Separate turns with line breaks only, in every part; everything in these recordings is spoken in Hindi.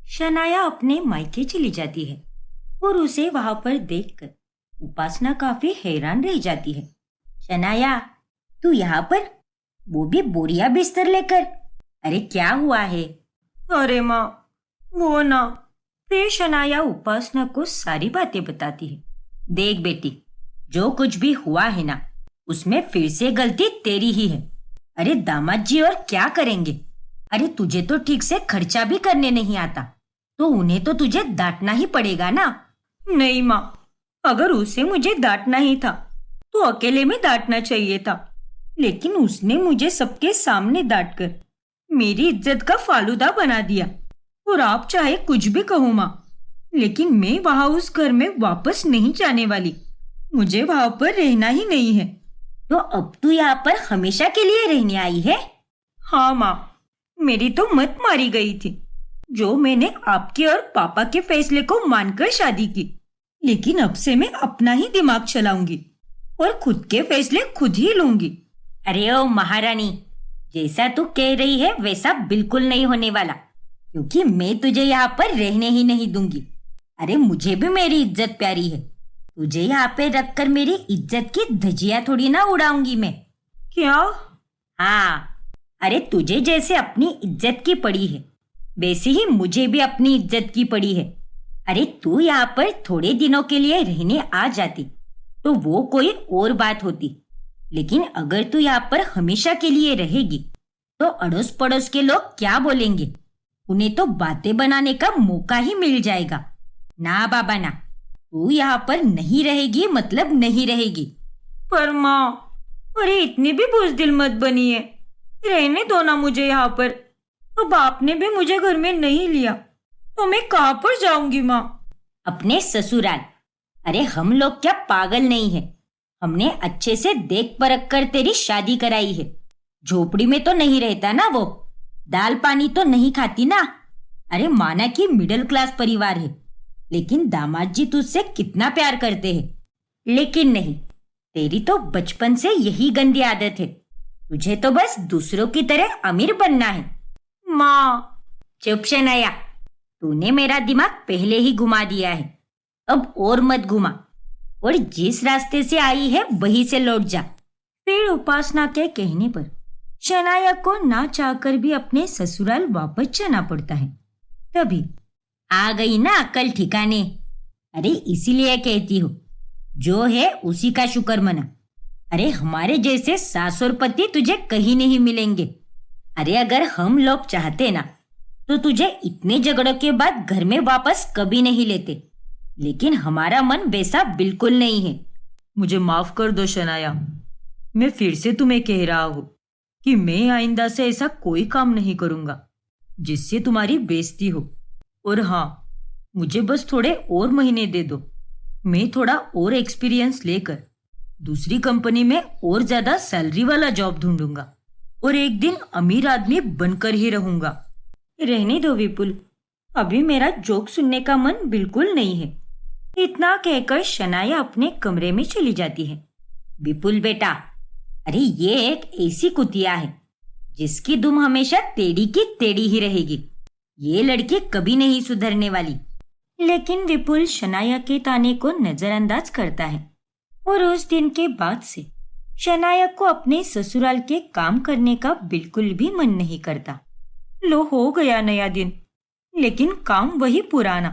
शनाया अपने मायके चली जाती है और उसे वहां पर देखकर उपासना काफी हैरान रह जाती है। शनाया, तू यहाँ पर, वो भी बोरिया बिस्तर लेकर? अरे क्या हुआ है? अरे माँ, वो ना। फिर शनाया उपासना को सारी बातें बताती है। देख बेटी, जो कुछ भी हुआ है ना, उसमें फिर से गलती तेरी ही है। अरे दामाद जी और क्या करेंगे? अरे तुझे तो ठीक से खर्चा भी करने नहीं आता, तो उन्हें तो तुझे डांटना ही पड़ेगा ना। नहीं माँ, अगर उसे मुझे डांटना ही था तो अकेले में डांटना चाहिए था, लेकिन उसने मुझे सबके सामने डांटकर मेरी इज्जत का फालूदा बना दिया। और आप चाहे कुछ भी कहो माँ, लेकिन मैं वहां उस घर में वापस नहीं जाने वाली। मुझे वहां पर रहना ही नहीं है। तो अब तू यहाँ पर हमेशा के लिए रहने आई है? हाँ माँ, मेरी तो मत मारी गई थी जो मैंने आपके और पापा के फैसले को मानकर शादी की, लेकिन अब से मैं अपना ही दिमाग चलाऊंगी और खुद के फैसले खुद ही लूंगी। अरे ओ महारानी, जैसा तू कह रही है वैसा बिल्कुल नहीं होने वाला, क्योंकि मैं तुझे यहाँ पर रहने ही नहीं दूंगी। अरे मुझे भी मेरी इज्जत प्यारी है, तुझे यहाँ पे रखकर मेरी इज्जत की धज्जियां थोड़ी ना उड़ाऊंगी मैं। क्या? हाँ, अरे तुझे जैसे अपनी इज्जत की पड़ी है, वैसे ही मुझे भी अपनी इज्जत की पड़ी है। अरे तू यहाँ पर थोड़े दिनों के लिए रहने आ जाती तो वो कोई और बात होती, लेकिन अगर तू यहाँ पर हमेशा के लिए रहेगी तो अड़ोस पड़ोस के लोग क्या बोलेंगे? उन्हें तो बातें बनाने का मौका ही मिल जाएगा। ना बाबा ना, तू यहाँ पर नहीं रहेगी मतलब नहीं रहेगी। पर माँ, अरे इतनी भी बुज़दिल मत बनिए, रहने दो ना मुझे यहाँ पर। अब आपने भी मुझे घर में नहीं लिया तो मैं कहाँ पर जाऊंगी माँ? अपने ससुराल। अरे हम लोग क्या पागल नहीं है? हमने अच्छे से देख परख कर तेरी शादी कराई है। झोपड़ी में तो नहीं रहता ना वो, दाल पानी तो नहीं खाती ना। अरे माना कि मिडिल क्लास परिवार है, लेकिन दामाद जी तुझसे कितना प्यार करते हैं। लेकिन नहीं, तेरी तो बचपन से यही गंदी आदत है, तुझे तो बस दूसरों की तरह अमीर बनना है। माँ, चुप शनाया, तूने मेरा दिमाग पहले ही घुमा दिया है, अब और मत घुमा, और जिस रास्ते से आई है वहीं से लौट जा। फिर उपासना के कहने पर शनाया को ना चाहकर भी अपने ससुराल वापस जाना पड़ता है। तभी आ गई ना अकल ठिकाने। अरे इसीलिए कहती हूँ, जो है उसी का शुक्र मना। अरे हमारे जैसे सासुर पति तुझे कहीं नहीं मिलेंगे। अरे अगर हम लोग चाहते ना तो तुझे इतने झगड़ों के बाद घर में वापस कभी नहीं लेते, लेकिन हमारा मन वैसा बिल्कुल नहीं है। मुझे माफ कर दो शनाया, मैं फिर से तुम्हें कह रहा हूँ कि मैं आइंदा से ऐसा कोई काम नहीं करूंगा जिससे तुम्हारी बेइज्जती हो। और हाँ, मुझे बस थोड़े और महीने दे दो, मैं थोड़ा और एक्सपीरियंस लेकर दूसरी कंपनी में और ज्यादा सैलरी वाला जॉब ढूंढूंगा और एक दिन अमीर आदमी बनकर ही रहूंगा। रहने दो विपुल, अभी मेरा जोक सुनने का मन बिल्कुल नहीं है। इतना कहकर शनाया अपने कमरे में चली जाती है। विपुल बेटा, अरे ये एक ऐसी कुतिया है जिसकी दुम हमेशा टेढ़ी की टेढ़ी ही रहेगी। ये लड़की कभी नहीं सुधरने वाली। लेकिन विपुल शनाया के ताने को नजरअंदाज करता है और उस दिन के बाद से शनाया को अपने ससुराल के काम करने का बिल्कुल भी मन नहीं करता। लो हो गया नया दिन, लेकिन काम वही पुराना।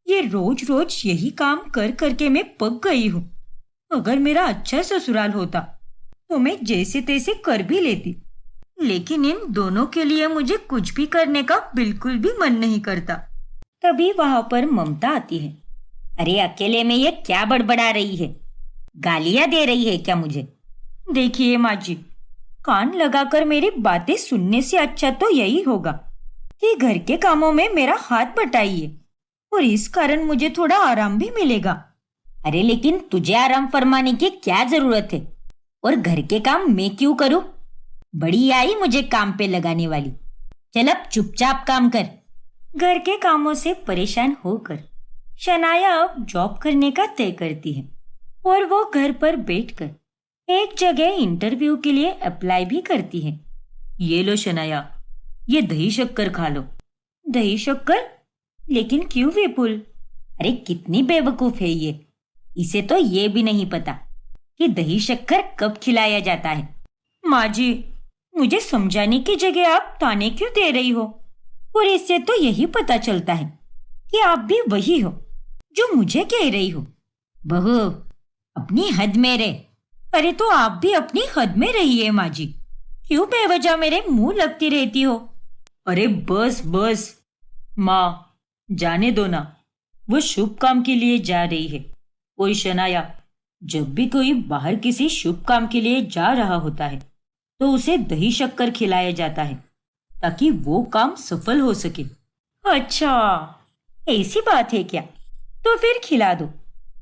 ये रोज रोज यही काम कर करके मैं पक गई हूँ। अगर मेरा अच्छा ससुराल होता तो मैं जैसे तैसे कर भी लेती, लेकिन इन दोनों के लिए मुझे कुछ भी करने का बिल्कुल भी मन नहीं करता। तभी वहां पर ममता आती है। अरे अकेले में ये क्या बड़बड़ा रही है? गालियां दे रही है क्या मुझे? देखिए माँ जी, कान लगाकर मेरी बातें सुनने से अच्छा तो यही होगा कि घर के कामों में मेरा हाथ बटाइए, और इस कारण मुझे थोड़ा आराम भी मिलेगा। अरे लेकिन तुझे आराम फरमाने की क्या जरूरत है? और घर के काम मैं क्यों करूं? बड़ी आई मुझे काम पे लगाने वाली। चल अब चुपचाप काम कर। घर के कामों से परेशान होकर शनाया अब जॉब करने का तय करती है और वो घर पर बैठकर एक जगह इंटरव्यू के लिए अप्लाई भी करती है। ये लो शनाया, ये दही शक्कर खा लो। दही शक्कर? लेकिन क्यों विपुल? अरे कितनी बेवकूफ है ये। इसे तो ये भी नहीं पता कि दही शक्कर कब खिलाया जाता है। माँ जी, मुझे समझाने की जगह आप ताने क्यों दे रही हो? और इससे तो यही पता चलता है कि आप भी वही हो जो मुझे कह रही हो। बहू, अपनी हद में रहे। अरे तो आप भी अपनी हद में रहिए माँ जी। क्यों बेवजह मेरे मुंह लगती रहती हो? अरे बस बस माँ, जाने दो ना। वो शुभ काम के लिए जा रही है। कोई शनाया, जब भी कोई बाहर किसी शुभ काम के लिए जा रहा होता है तो उसे दही शक्कर खिलाया जाता है ताकि वो काम सफल हो सके। अच्छा, ऐसी बात है क्या? तो फिर खिला दो,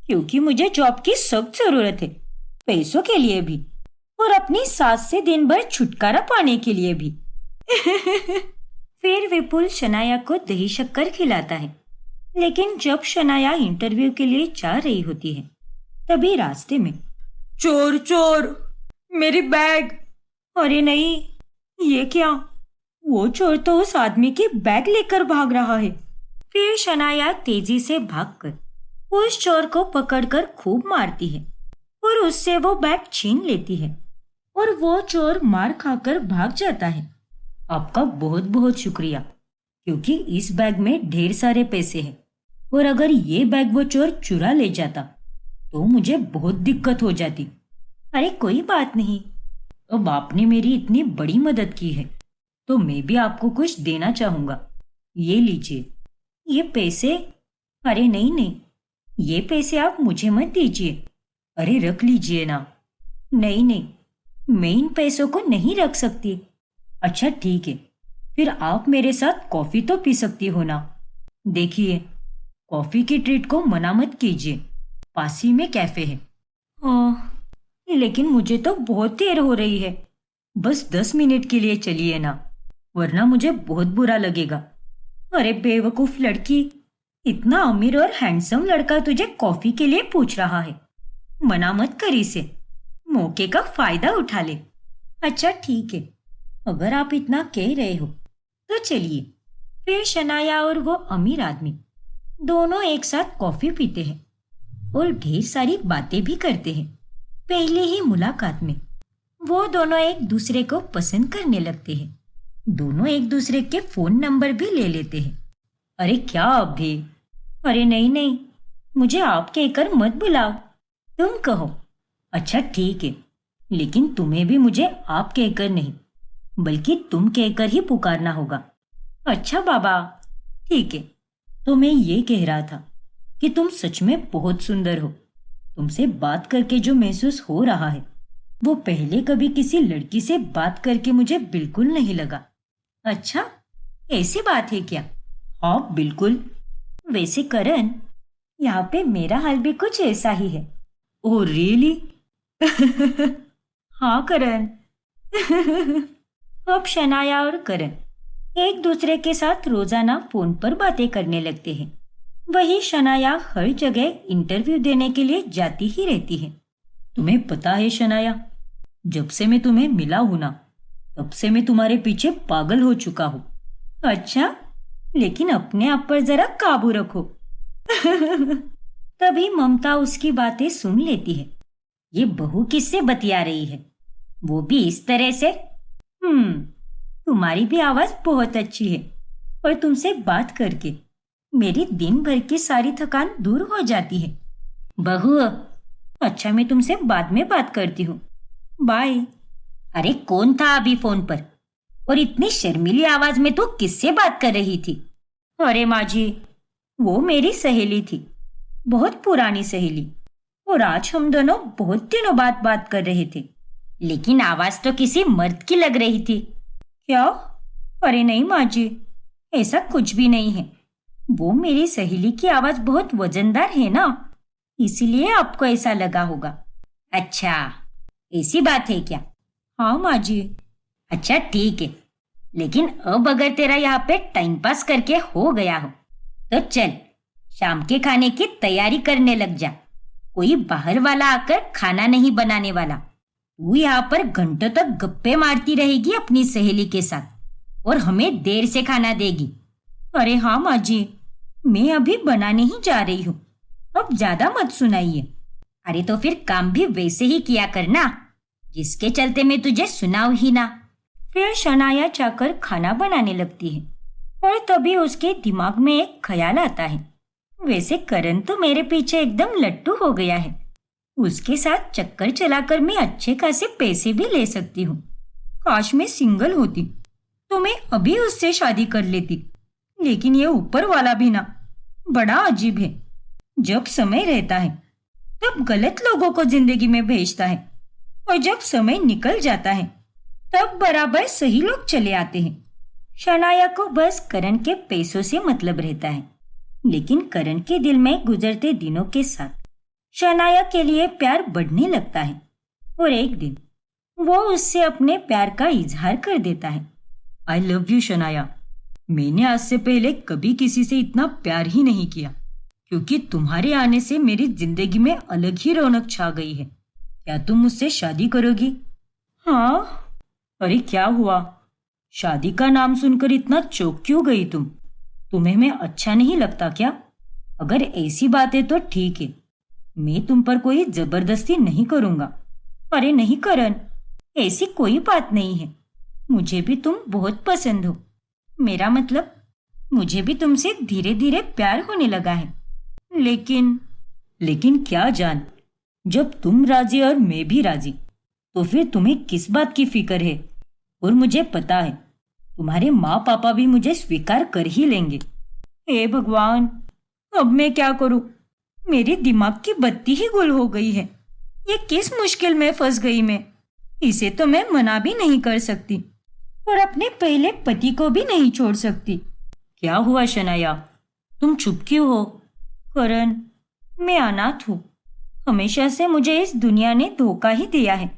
क्योंकि मुझे जॉब की सख्त जरूरत है, पैसों के लिए भी और अपनी सास से दिन भर छुटकारा पाने के लिए भी। फिर विपुल शनाया को दही शक्कर खिलाता है। लेकिन जब शनाया इंटरव्यू के लिए जा रही होती है तभी रास्ते में चोर चोर, मेरी बैग। अरे नहीं, ये क्या? वो चोर तो उस आदमी की बैग लेकर भाग रहा है। फिर शनाया तेजी से भागकर उस चोर को पकड़कर खूब मारती है और उससे वो बैग छीन लेती है और वो चोर मार खाकर भाग जाता है। आपका बहुत बहुत शुक्रिया, क्योंकि इस बैग में ढेर सारे पैसे हैं और अगर ये बैग वो चोर चुरा ले जाता तो मुझे बहुत दिक्कत हो जाती। अरे कोई बात नहीं, अब आपने मेरी इतनी बड़ी मदद की है तो मैं भी आपको कुछ देना चाहूंगा। ये लीजिए, ये पैसे। अरे नहीं नहीं, ये पैसे आप मुझे मत दीजिए। अरे रख लीजिए ना। नहीं नहीं, मैं इन पैसों को नहीं रख सकती। अच्छा ठीक है, फिर आप मेरे साथ कॉफी तो पी सकती हो ना। देखिए, कॉफी की ट्रीट को मना मत कीजिए, पास ही में कैफे है। लेकिन मुझे तो बहुत देर हो रही है। बस 10 मिनट के लिए चलिए ना, वरना मुझे बहुत बुरा लगेगा। अरे बेवकूफ लड़की, इतना अमीर और हैंडसम लड़का तुझे कॉफी के लिए पूछ रहा है। मना मत कर इसे, मौके का फायदा उठा ले। अच्छा ठीक है, अगर आप इतना कह रहे हो तो चलिए। फिर शनाया और वो अमीर आदमी दोनों एक साथ कॉफी पीते हैं और ढेर सारी बातें भी करते हैं। पहले ही मुलाकात में वो दोनों एक दूसरे को पसंद करने लगते हैं। दोनों एक दूसरे के फोन नंबर भी ले लेते हैं। अरे क्या अभी? अरे नहीं नहीं, मुझे आप कहकर मत बुलाओ, तुम कहो। अच्छा ठीक है, लेकिन तुम्हें भी मुझे आप कहकर नहीं बल्कि तुम कहकर ही पुकारना होगा। अच्छा बाबा, ठीक है। तो मैं ये कह रहा था कि तुम सच में बहुत सुंदर हो। तुमसे बात करके जो महसूस हो रहा है वो पहले कभी किसी लड़की से बात करके मुझे बिल्कुल नहीं लगा। अच्छा, ऐसी बात है क्या? हाँ बिल्कुल। वैसे करण, यहाँ पे मेरा हाल भी कुछ ऐसा ही है। Oh really? हाँ करण। अब शनाया और करण एक दूसरे के साथ रोजाना फोन पर बातें करने लगते हैं। वही शनाया हर जगह इंटरव्यू देने के लिए जाती ही रहती है। तुम्हें पता है शनाया, जब से मैं तुम्हें मिला हूं ना, तब से मैं तुम्हारे पीछे पागल हो चुका हूँ। अच्छा, लेकिन अपने आप पर जरा काबू रखो। तभी ममता उसकी बातें सुन लेती है। ये बहू किससे बतिया रही है, वो भी इस तरह से? तुम्हारी भी आवाज बहुत अच्छी है और तुमसे बात करके मेरी दिन भर की सारी थकान दूर हो जाती है। बहू, अच्छा मैं तुमसे बाद में बात करती हूँ, बाय। अरे कौन था अभी फोन पर और इतनी शर्मीली आवाज में तू किससे बात कर रही थी? अरे माँ जी, वो मेरी सहेली थी, बहुत पुरानी सहेली, और आज हम दोनों बहुत दिनों बाद बात कर रहे थे। लेकिन आवाज तो किसी मर्द की लग रही थी। क्या? अरे नहीं माँ जी, ऐसा कुछ भी नहीं है। वो मेरी सहेली की आवाज बहुत वजनदार है ना, इसीलिए आपको ऐसा लगा होगा। अच्छा, ऐसी बात है क्या? हाँ माँ जी। अच्छा ठीक है, लेकिन अब अगर तेरा यहाँ पे टाइम पास करके हो गया हो तो चल शाम के खाने की तैयारी करने लग जा। कोई बाहर वाला आकर खाना नहीं बनाने वाला। तू यहाँ पर घंटों तक गप्पे मारती रहेगी अपनी सहेली के साथ और हमें देर से खाना देगी। अरे हाँ माँ जी, मैं अभी बनाने ही जा रही हूँ, अब ज्यादा मत सुनाइए। अरे तो फिर काम भी वैसे ही किया करना जिसके चलते मैं तुझे सुनाऊं ही ना। फिर शनाया जाकर खाना बनाने लगती है और तभी उसके दिमाग में एक ख्याल आता है, वैसे करण तो मेरे पीछे एकदम लट्टू हो गया है, उसके साथ चक्कर चलाकर मैं अच्छे खासे पैसे भी ले सकती हूँ। काश मैं सिंगल होती तो मैं अभी उससे शादी कर लेती। लेकिन ये ऊपर वाला भी ना बड़ा अजीब है, जब समय रहता है तब गलत लोगों को जिंदगी में भेजता है और जब समय निकल जाता है तब बराबर सही लोग चले आते हैं। शनाया को बस करण के पैसों से मतलब रहता है, लेकिन करण के दिल में गुजरते दिनों के साथ शनाया के लिए प्यार बढ़ने लगता है और एक दिन वो उससे अपने प्यार का इजहार कर देता है। I love you Shanaya. मैंने आज से पहले कभी किसी से इतना प्यार ही नहीं किया, क्योंकि तुम्हारे आने से मेरी जिंदगी में अलग ही रौनक छा गई है। क्या तुम मुझसे शादी करोगी? हाँ। अरे क्या हुआ? शादी का नाम सुनकर इतना चौंक क्यों गई तुम? तुम्हें मैं अच्छा नहीं लगता क्या? अगर ऐसी बात है तो ठीक है, मैं तुम पर कोई जबरदस्ती नहीं करूंगा। अरे नहीं करण, ऐसी कोई बात नहीं है, मुझे भी तुम बहुत पसंद हो। मेरा मतलब मुझे भी तुमसे धीरे धीरे प्यार होने लगा है। लेकिन क्या जान, जब तुम राजी और मैं भी राजी तो फिर तुम्हें किस बात की फिक्र है? और मुझे पता है तुम्हारे माँ पापा भी मुझे स्वीकार कर ही लेंगे। हे भगवान, अब मैं क्या करूं? मेरे दिमाग की बत्ती ही गुल हो गई है। ये किस मुश्किल में फंस गई मैं। इसे तो मैं मना भी नहीं कर सकती और अपने पहले पति को भी नहीं छोड़ सकती। क्या हुआ शनाया, तुम चुप क्यों हो? करण, मैं अनाथ हूँ। हमेशा से मुझे इस दुनिया ने धोखा ही दिया है,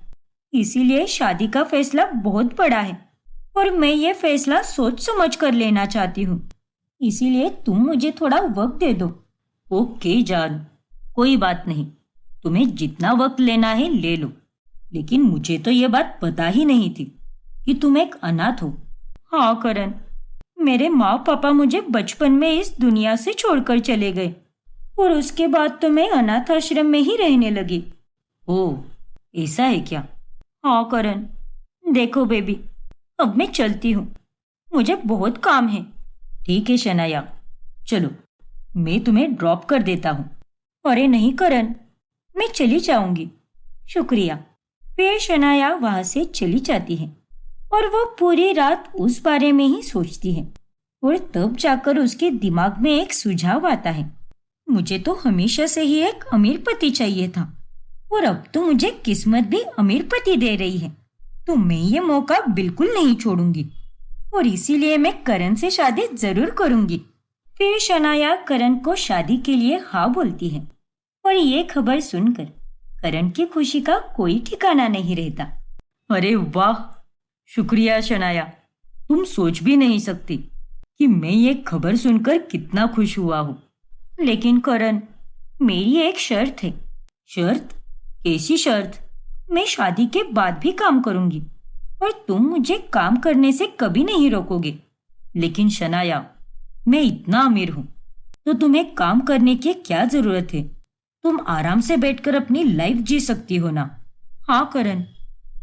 इसीलिए शादी का फैसला बहुत बड़ा है और मैं ये फैसला सोच समझ कर लेना चाहती हूँ। इसीलिए तुम मुझे थोड़ा वक्त दे दो। ओके जान, कोई बात नहीं, तुम्हें जितना वक्त लेना है ले लो। लेकिन मुझे तो ये बात पता ही नहीं थी कि तुम एक अनाथ हो। हाँ करण, मेरे माँ पापा मुझे बचपन में इस दुनिया से छोड़कर चले गए और उसके बाद तो मैं अनाथ आश्रम में ही रहने लगी। ओह, ऐसा है क्या? हाँ करण, देखो बेबी, अब मैं चलती हूँ, मुझे बहुत काम है। ठीक है शनाया, चलो मैं तुम्हें ड्रॉप कर देता हूँ। अरे नहीं करण, मैं चली जाऊंगी। शुक्रिया। फिर शनाया वहां से चली जाती है और वो पूरी रात उस बारे में ही सोचती है और तब जाकर उसके दिमाग में एक सुझाव आता है। मुझे तो हमेशा से ही एक अमीर पति चाहिए था और अब तो मुझे किस्मत भी अमीर पति दे रही है, तो मैं ये मौका बिल्कुल नहीं छोड़ूंगी और इसीलिए मैं करण से शादी जरूर करूंगी। फिर शनाया करण को शादी के लिए हाँ बोलती है और ये खबर सुनकर करण की खुशी का कोई ठिकाना नहीं रहता। अरे वाह, शुक्रिया शनाया, तुम सोच भी नहीं सकती कि मैं ये खबर सुनकर कितना खुश हुआ हूँ। लेकिन करण, मेरी एक शर्त है। शर्त? कैसी शर्त? मैं शादी के बाद भी काम करूंगी और तुम मुझे काम करने से कभी नहीं रोकोगे। लेकिन शनाया, मैं इतना अमीर हूं तो तुम्हें काम करने की क्या जरूरत है? तुम आराम से बैठकर अपनी लाइफ जी सकती हो ना। हाँ करण,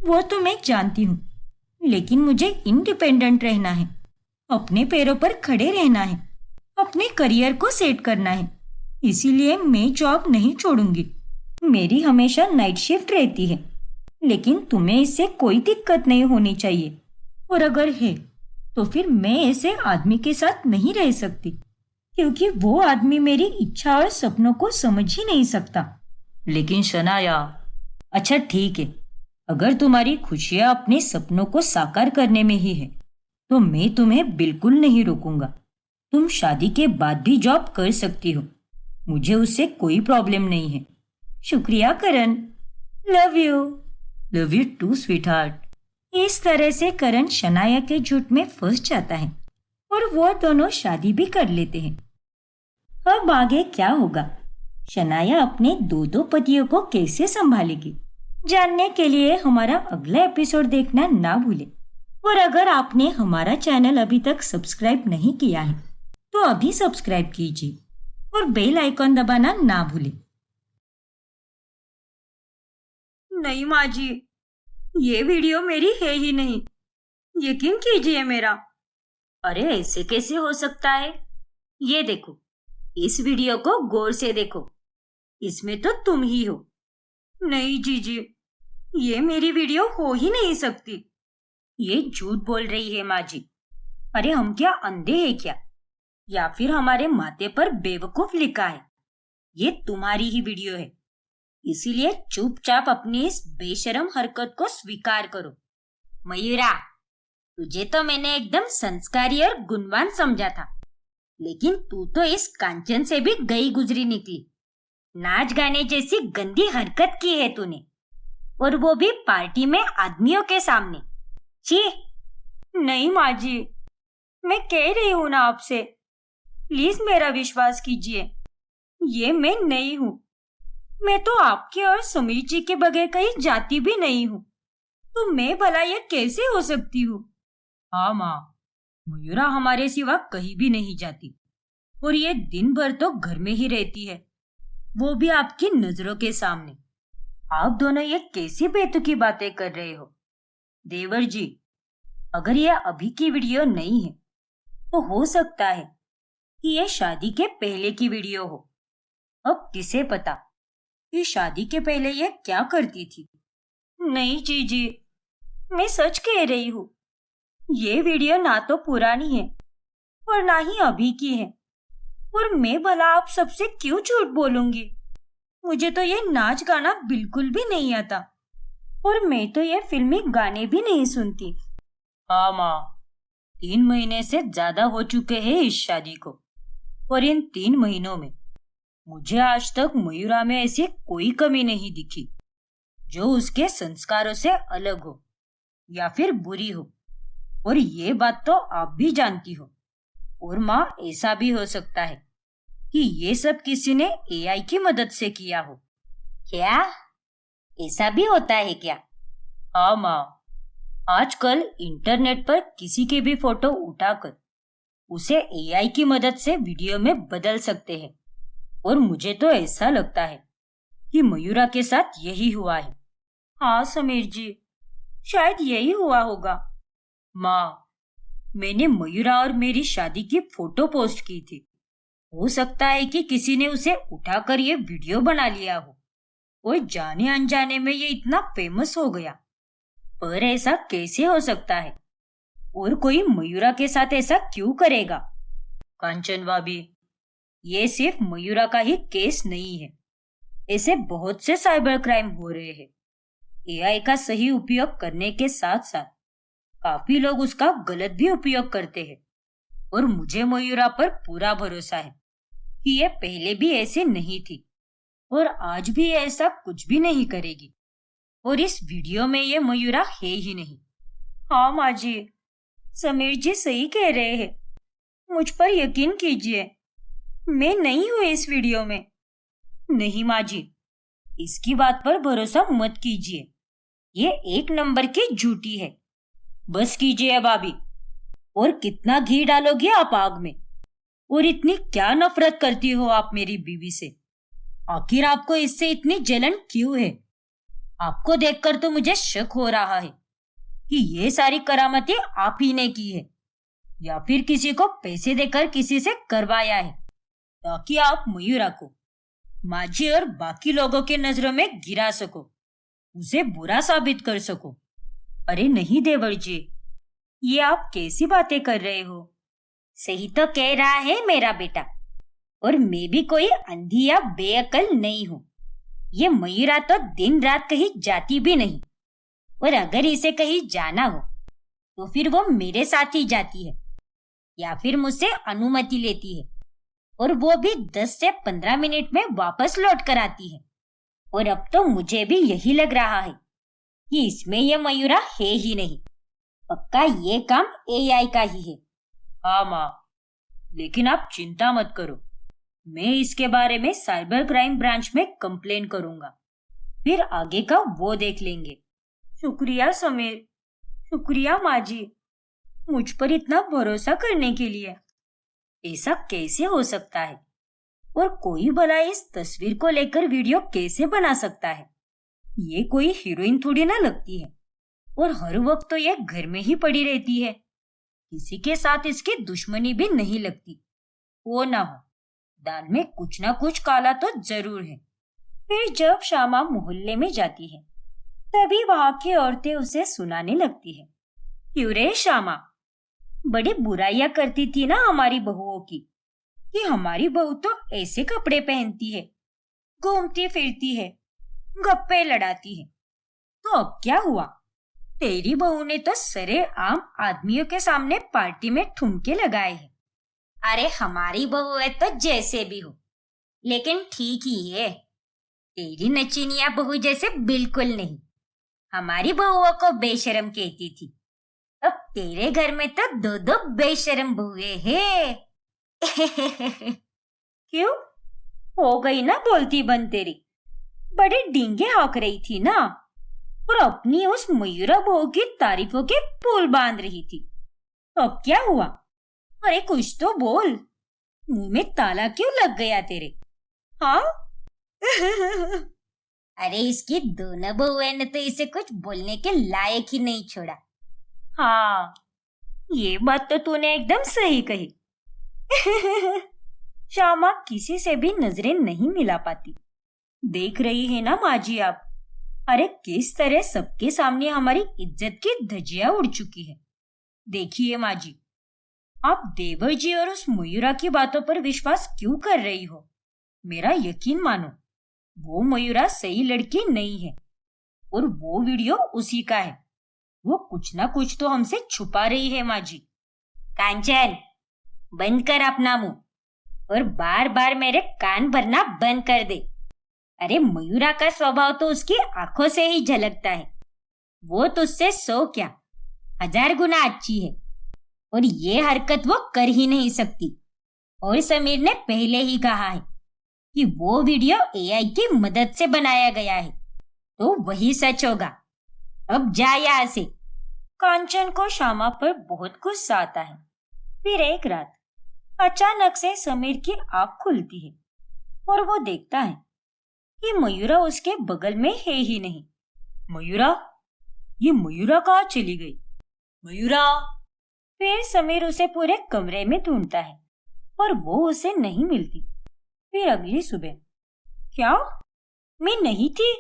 वो तो मैं जानती हूँ, लेकिन मुझे इंडिपेंडेंट रहना है, अपने पैरों पर खड़े रहना है, अपने करियर को सेट करना है। इसीलिए मैं जॉब नहीं छोड़ूंगी। मेरी हमेशा नाइट शिफ्ट रहती है, लेकिन तुम्हें इससे कोई दिक्कत नहीं होनी चाहिए, और अगर है तो फिर मैं ऐसे आदमी के साथ नहीं रह सकती, क्योंकि वो आदमी मेरी इच्छा और सपनों को समझ ही नहीं सकता। लेकिन शनाया, अच्छा ठीक है, अगर तुम्हारी खुशियां अपने सपनों को साकार करने में ही है तो मैं तुम्हें बिल्कुल नहीं रोकूंगा। तुम शादी के बाद भी जॉब कर सकती हो, मुझे उससे कोई प्रॉब्लम नहीं है। शुक्रिया करण, लव यू टू स्वीटहार्ट। इस तरह से करण शनाया के झूठ में फंस जाता है और वो दोनों शादी भी कर लेते हैं। अब आगे क्या होगा? शनाया अपने दो पतियों को कैसे संभालेगी? जानने के लिए हमारा अगला एपिसोड देखना ना भूलें। और अगर आपने हमारा चैनल अभी तक सब्सक्राइब नहीं किया है तो अभी सब्सक्राइब कीजिए और बेल आइकॉन दबाना ना भूलें।
नहीं माँ जी, ये वीडियो मेरी है ही नहीं, यकीन कीजिए मेरा।
अरे ऐसे कैसे हो सकता है? ये देखो, इस वीडियो को गौर से देखो, इसमें तो तुम ही हो।
नहीं जीजी, ये मेरी वीडियो हो ही नहीं सकती।
ये झूठ बोल रही है माँ जी। अरे हम क्या अंधे हैं क्या? या फिर हमारे माथे पर बेवकूफ लिखा है? ये तुम्हारी ही वीडियो है, इसीलिए चुपचाप अपनी इस बेशरम हरकत को स्वीकार करो। मयूरा, तुझे तो मैंने एकदम संस्कारी और गुणवान समझा था, लेकिन तू तो इस कांचन से भी गई गुजरी निकली। नाच गाने जैसी गंदी हरकत की है तूने, और वो भी पार्टी में आदमियों के सामने। छी!
नहीं माँ जी, मैं कह रही हूँ ना आपसे, प्लीज मेरा विश्वास कीजिए, ये मैं नहीं हूँ। मैं तो आपके और समीर जी के बगैर कहीं जाती भी नहीं हूँ, तो मैं भला ये कैसे हो सकती हूँ?
हाँ माँ, मयूरा हमारे सिवा कहीं भी नहीं जाती, और ये दिन भर तो घर में ही रहती है, वो भी आपकी नजरों के सामने। आप दोनों ये कैसी बेतुकी बातें कर रहे हो? देवर जी, अगर ये अभी की वीडियो नहीं है, तो हो सकता है कि ये शादी के पहले की वीडियो हो। अब किसे पता कि शादी के पहले ये क्या करती थी?
नहीं जीजी, मैं सच कह रही हूँ। ये वीडियो ना तो पुरानी है और ना ही अभी की है, और मैं भला आप सबसे क्यों झूठ बोलूंगी? मुझे तो ये नाच गाना बिल्कुल भी नहीं आता, और मैं तो ये फिल्मी गाने भी नहीं सुनती।
हाँ माँ, 3 महीने से ज्यादा हो चुके हैं इस शादी को, और इन 3 महीनों में मुझे आज तक मयूरा में ऐसी कोई कमी नहीं दिखी जो उसके संस्कारों से अलग हो या फिर बुरी हो। और ये बात तो आप भी जानती हो। और माँ, ऐसा भी हो सकता है कि ये सब किसी ने एआई की मदद से किया हो। क्या ऐसा भी होता है क्या? हाँ माँ, आजकल इंटरनेट पर किसी की भी फोटो उठाकर उसे एआई की मदद से वीडियो में बदल सकते हैं, और मुझे तो ऐसा लगता है कि मयूरा के साथ यही हुआ है।
हाँ समीर जी, शायद यही हुआ होगा।
माँ, मैंने मयूरा और मेरी शादी की फोटो पोस्ट की थी। हो सकता है कि किसी ने उसे उठाकर ये वीडियो बना लिया हो, और जाने अनजाने में ये इतना फेमस हो गया। पर ऐसा कैसे हो सकता है? और कोई मयूरा के साथ ऐसा क्यों करेगा? कांचन भाभी, ये सिर्फ मयूरा का ही केस नहीं है, ऐसे बहुत से साइबर क्राइम हो रहे हैं। एआई का सही उपयोग करने के साथ साथ काफी लोग उसका गलत भी उपयोग करते हैं, और मुझे मयूरा पर पूरा भरोसा है कि ये पहले भी ऐसे नहीं थी और आज भी ऐसा कुछ भी नहीं करेगी। और इस वीडियो में ये मयूरा है ही नहीं।
हाँ माँ जी, समीर जी सही कह रहे हैं, मुझ पर यकीन कीजिए, मैं नहीं हूँ इस वीडियो में।
नहीं माँ जी, इसकी बात पर भरोसा मत कीजिए, ये 1 नंबर की झूठी है। बस कीजिए भाभी। और कितना घी डालोगे आप आग में? और इतनी क्या नफरत करती हो आप मेरी बीवी से? आखिर आपको इससे इतनी जलन क्यों है? आपको देखकर तो मुझे शक हो रहा है कि ये सारी करामतें आप ही ने की है, या फिर किसी को पैसे देकर किसी से करवाया है, ताकि आप मयूरा को माझी और बाकी लोगों के नजरों में गिरा सको, उसे बुरा साबित कर सको। अरे नहीं देवर जी, ये आप कैसी बातें कर रहे हो? सही तो कह रहा है मेरा बेटा, और मैं भी कोई अंधी या बेअकल नहीं हूँ। ये मयूरा तो दिन रात कहीं जाती भी नहीं, और अगर इसे कहीं जाना हो तो फिर वो मेरे साथ ही जाती है, या फिर मुझसे अनुमति लेती है, और वो भी 10 से 15 मिनट में वापस लौट कर आती है। और अब तो मुझे भी यही लग रहा है कि इसमें ये मयूरा है ही नहीं, पक्का ये काम एआई का ही है। हाँ माँ, लेकिन आप चिंता मत करो, मैं इसके बारे में साइबर क्राइम ब्रांच में कंप्लेन करूंगा, फिर आगे का वो देख लेंगे।
शुक्रिया समीर, शुक्रिया माँ जी, मुझ पर इतना भरोसा करने के लिए। ऐसा कैसे हो सकता है? और कोई भला इस तस्वीर को लेकर वीडियो कैसे बना सकता है? ये कोई हीरोइन थोड़ी ना लगती है। और हर वक्त तो ये घर में ही पड़ी रहती है। किसी के साथ इसकी दुश्मनी भी नहीं लगती। वो ना हो, दाल में कुछ ना कुछ काला तो जरूर है। फिर जब श्यामा मोहल्ले में जाती है, तभी वहां की औरतें उसे सुनाने लगती है, क्यों रे श्यामा, बड़ी बुराइयां करती थी ना हमारी बहुओं की, कि हमारी बहू तो ऐसे कपड़े पहनती है, घूमती फिरती है, गप्पे लड़ाती है। तो अब क्या हुआ? तेरी बहू ने तो सरे आम आदमियों के सामने पार्टी में ठुमके लगाए हैं।
अरे हमारी बहू है तो जैसे भी हो, लेकिन ठीक ही है। तेरी नचीनिया बहू जैसे बिल्कुल नहीं। हमारी बहुओं को बेशरम कहती थी, अब तेरे घर में तो दो दो बेशरम बहुएं हैं।
क्यों? हो गई ना बोलती बंद तेरी। बड़ी डींगे हाँक रही थी ना, और अपनी उस मयूरा बहू की तारीफों के पुल बांध रही थी। अब क्या हुआ? अरे कुछ तो बोल, मुंह में ताला क्यों लग गया तेरे? हाँ?
अरे इसकी दोनों बहुएं ने तो इसे कुछ बोलने के लायक ही नहीं छोड़ा।
हाँ, ये बात तो तूने एकदम सही कही। श्यामा किसी से भी नजरें नहीं मिला पाती। देख रही है ना माँ जी आप, अरे किस तरह सबके सामने हमारी इज्जत की धज्जियां उड़ चुकी है। देखिए माँ जी, आप देवर जी और उस मयूरा की बातों पर विश्वास क्यों कर रही हो? मेरा यकीन मानो, वो मयूरा सही लड़की नहीं है, और वो वीडियो उसी का है। वो कुछ ना कुछ तो हमसे छुपा रही है माँ जी।
कांचन, बंद कर अपना मुंह और बार बार मेरे कान भरना बंद कर दे। अरे मयूरा का स्वभाव तो उसकी आंखों से ही झलकता है। वो तुझसे 100 क्या 1000 गुना अच्छी है, और ये हरकत वो कर ही नहीं सकती। और समीर ने पहले ही कहा है कि वो वीडियो एआई की मदद से बनाया गया है, तो वही सच होगा। अब जा यहाँ से।
कांचन को श्यामा पर बहुत गुस्सा आता है। फिर एक रात अचानक से समीर की आंख खुलती है और वो देखता है कि मयूरा उसके बगल में है ही नहीं। मयूरा? ये मयूरा कहाँ चली गई? मयूरा? फिर समीर उसे पूरे कमरे में ढूंढता है, पर वो उसे नहीं मिलती। फिर अगली सुबह, क्या मैं नहीं थी?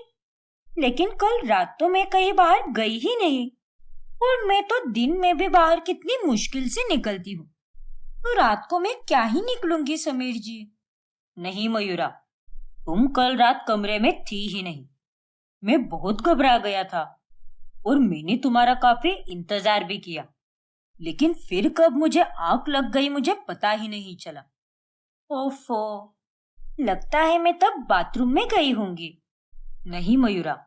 लेकिन कल रात तो मैं कहीं बाहर गई ही नहीं, और मैं तो दिन में भी बाहर कितनी मुश्किल से निकलती हूँ, तो रात को मैं क्या ही निकलूंगी समीर जी। नहीं मयूरा, तुम कल रात कमरे में थी ही नहीं। मैं बहुत घबरा गया था और मैंने तुम्हारा काफी इंतजार भी किया, लेकिन फिर कब मुझे आंख लग गई मुझे पता ही नहीं चला। ओफो, लगता है मैं तब बाथरूम में गई होंगी। नहीं मयूरा,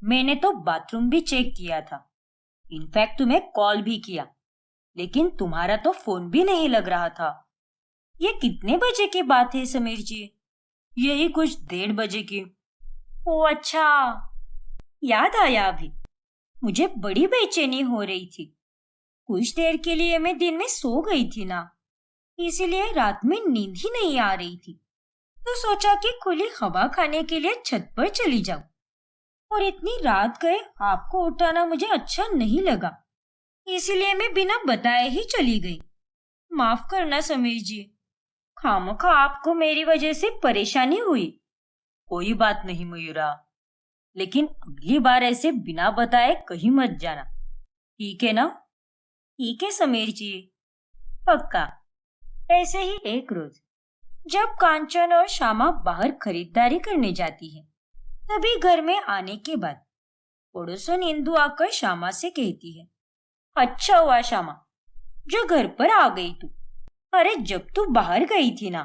मैंने तो बाथरूम भी चेक किया था, इनफैक्ट तुम्हें कॉल भी किया, लेकिन तुम्हारा तो फोन भी नहीं लग रहा था। ये कितने बजे की बात है समीर जी? यही कुछ 1:30 बजे की। ओ अच्छा, याद आया अभी। मुझे बड़ी बेचैनी हो रही थी। कुछ देर के लिए मैं दिन में सो गई थी ना, इसीलिए रात में नींद ही नहीं आ रही थी, तो सोचा कि खुली हवा खाने के लिए छत पर चली जाऊं। और इतनी रात गए आपको उठाना मुझे अच्छा नहीं लगा, इसीलिए मैं बिना बताए ही चली गई। माफ करना समीर जी, खामखा आपको मेरी वजह से परेशानी हुई। कोई बात नहीं मयूरा, लेकिन अगली बार ऐसे बिना बताए कहीं मत जाना, ठीक है ना? ठीक है समीर जी, पक्का। ऐसे ही एक रोज जब कांचन और श्यामा बाहर खरीदारी करने जाती है, तभी घर में आने के बाद पड़ोसन इंदु आकर श्यामा से कहती है, अच्छा हुआ श्यामा जो घर पर आ गई तू। अरे जब तू बाहर गई थी ना,